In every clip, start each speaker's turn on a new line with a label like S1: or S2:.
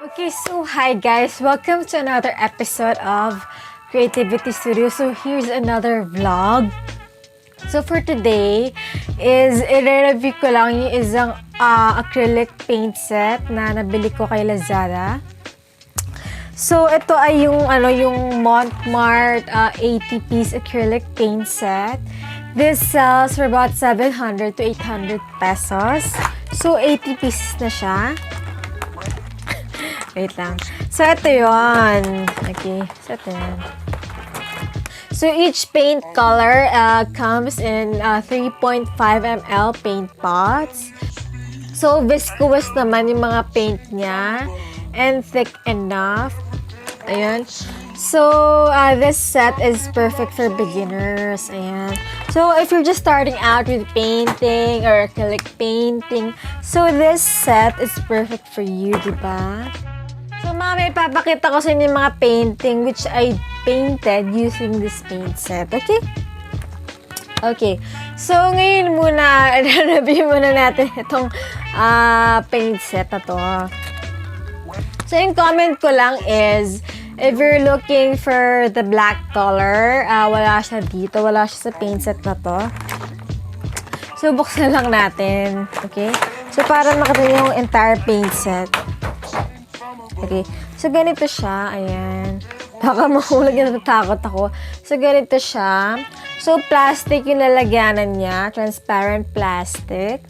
S1: Okay, so hi guys, welcome to another episode of Creativity Studio. So here's another vlog. So for today is i-review ko lang yung isang acrylic paint set na nabili ko kay Lazada. So ito ay yung Mont Marte 80-piece acrylic paint set. This sells for about 700 to 800 pesos. So 80 pieces na siya. Wait lang. So, ito yun. Okay. So, ito yun. So, each paint color comes in 3.5 ml paint pots. So, viscous naman yung mga paint niya. And thick enough. Ayan. So, this set is perfect for beginners. Ayan. So, if you're just starting out with painting or acrylic painting, so this set is perfect for you, diba? So, may ipapakita ko sa inyo yung mga painting which I painted using this paint set. Okay? Okay. So, ngayon muna, review muna natin itong paint set na to. So, yung comment ko lang is, if you're looking for the black color, wala siya dito. Wala siya sa paint set na to. So, buksan lang natin. Okay? So, para makita niyo yung entire paint set. Okay. So, ganito siya. Ayan. Baka mahulog yung natatakot ako. So, ganito siya. So, plastic yung lalagyanan niya. Transparent plastic.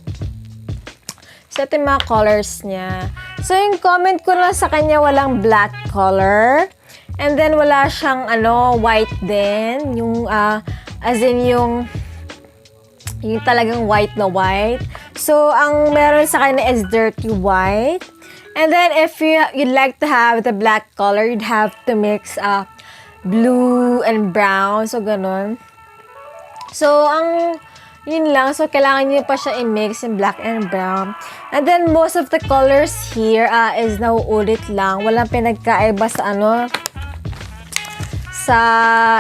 S1: So, ito yung mga colors niya. So, yung comment ko lang sa kanya, walang black color. And then, wala siyang, white din. Yung, as in yung talagang white na white. So, ang meron sa kanya is dirty white. And then, if you'd like to have the black color, you'd have to mix blue and brown. So, ganun. So, yun lang. So, kailangan nyo pa siya i-mix in black and brown. And then, most of the colors here is nauulit lang. Walang pinagkaiba sa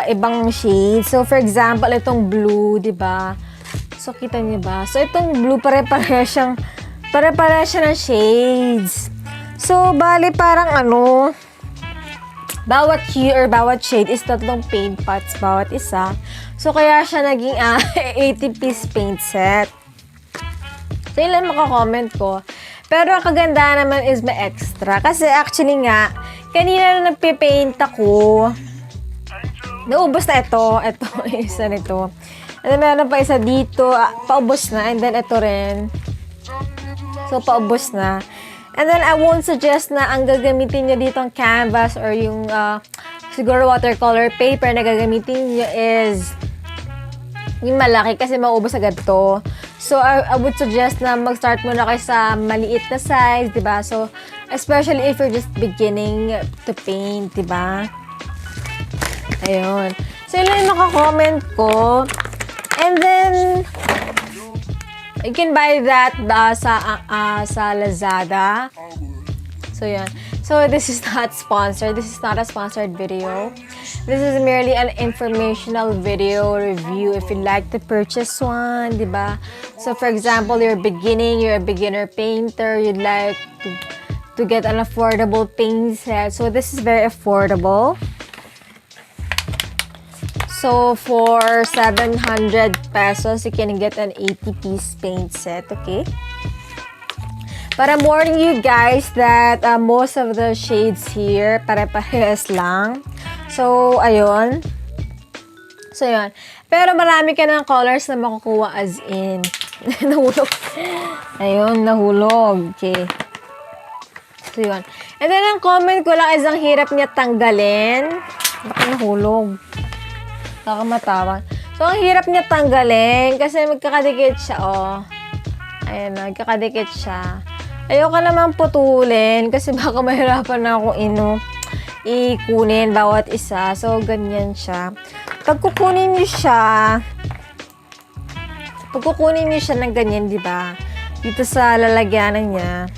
S1: ibang shades. So, for example, itong blue, diba? So, kita nyo ba? So, itong blue, pare-pare siya ng shades. So, bali parang bawat hue or bawat shade is tatlong paint pots bawat isa. So, kaya siya naging 80-piece paint set. So, yun lang makakomment ko. Pero, ang kagandahan naman is may extra. Kasi actually nga, kanina na nagpipaint ako, naubos na ito. Ito, isa nito. And then, meron pa isa dito, paubos na. And then, ito rin. So, paubos na. And then, I won't suggest na ang gagamitin nyo dito ang canvas or yung siguro watercolor paper na gagamitin nyo is yung malaki kasi maubos agad to. So, I would suggest na mag-start muna kayo sa maliit na size, diba? So, especially if you're just beginning to paint, diba? Ayun. So, yun lang yung makakomment ko. And then, you can buy that sa Lazada. So, yan. So, this is not sponsored. This is not a sponsored video. This is merely an informational video review if you'd like to purchase one, diba? So, for example, you're a beginner painter, you'd like to get an affordable paint set. So, this is very affordable. So, for 700 pesos, you can get an 80-piece paint set, okay? But I'm warning you guys that most of the shades here, pare-parehas lang. So, ayun. So, yun. Pero marami ka ng colors na makukuha as in. Nahulog. Ayun, nahulog. Okay. So, yun. And then, ang comment ko lang is ang hirap niya tanggalin. Baka nahulog. Nakamatawan. So, ang hirap niya tanggalin kasi magkakadikit siya, oh. Ayan, magkakadikit siya. Ayoko naman putulin kasi baka mahirapan na ako ikunin bawat isa. So, ganyan siya. Pag kukunin niyo siya ng ganyan, di ba? Dito sa lalagyanan niya.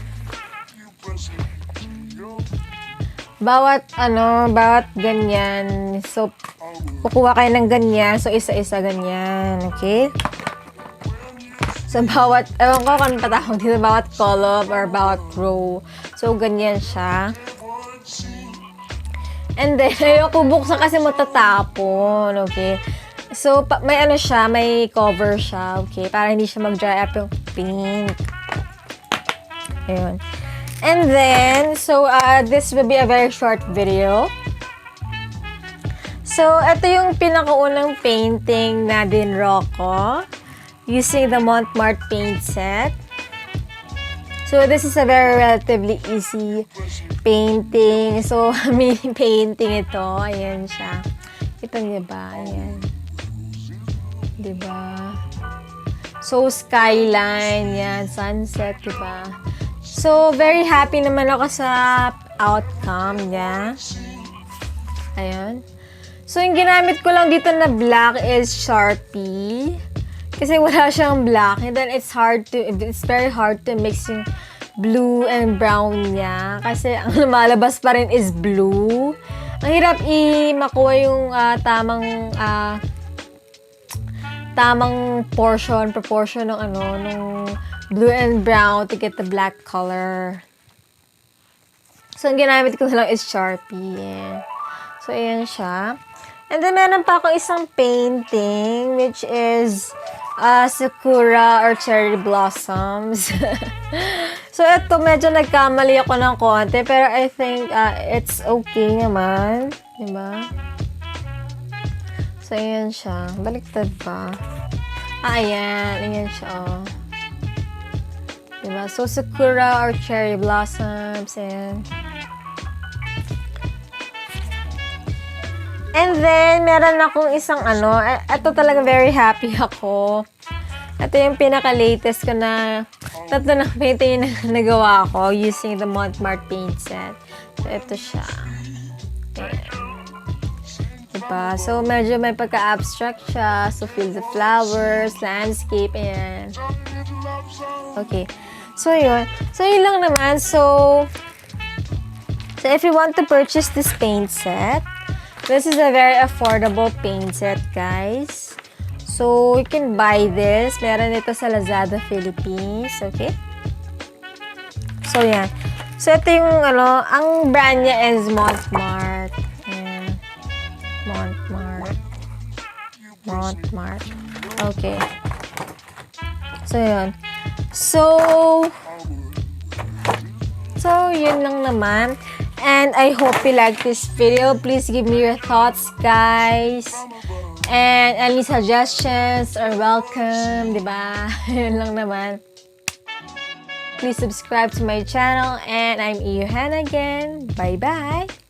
S1: Bawat ganyan. So, kukuha kayo ng ganyan. So, isa-isa ganyan. Okay? So, ewan ko kung patawag dito, bawat column or bawat row. So, ganyan siya. And then, ayoko buksan kasi matatapon, okay? So, may ano siya, may cover siya, okay? Para hindi siya mag-dry up yung paint. Ayun. And then, so, this will be a very short video. So, ito yung pinakaunang painting na dinraw ko using the Mont Marte paint set. So, this is a very relatively easy painting. So, mini painting ito. Ayan siya. Ito niyo ba? Ayan. Diba? So, skyline. Yan. Sunset. Diba? So, very happy naman ako sa outcome niya. Ayan. So, yung ginamit ko lang dito na black is Sharpie. Kasi wala siyang black. And then, it's very hard to mix yung blue and brown niya. Kasi ang lumalabas pa rin is blue. Ang hirap makuha yung tamang proportion ng nung blue and brown to get the black color. So, ang ginamit ko lang is Sharpie. Yeah. So, ayan siya. And then, meron pa akong isang painting which is sakura or cherry blossoms. So, ito, medyo nagkamali ako ng konti. Pero I think it's okay naman. Diba? So, ayan siya. Baliktad pa. Ayan. Ayan siya, oh. Diba? So, sakura or cherry blossoms. Ayan. And then, meron akong isang ito talaga very happy ako. Ito yung pinaka-latest ko na tatlo ng painting na nagawa ko using the Mont Marte paint set. So, ito siya. Ayan. Diba? So, medyo may pagka-abstract siya. So, feel the flowers, landscape, ayan. Okay. So, yun. So, yun lang naman. So if you want to purchase this paint set, this is a very affordable paint set, guys. So, you can buy this. Meron ito sa Lazada, Philippines. Okay? So, yan. So, ito yung, ang brand niya is Mont Marte. Ayan. Mont Marte. Mont Marte. Okay. So, yun. So, yun lang naman. And I hope you like this video. Please give me your thoughts, guys. And any suggestions are welcome, diba? Yun lang naman. Please subscribe to my channel. And I'm Iuhan again. Bye-bye!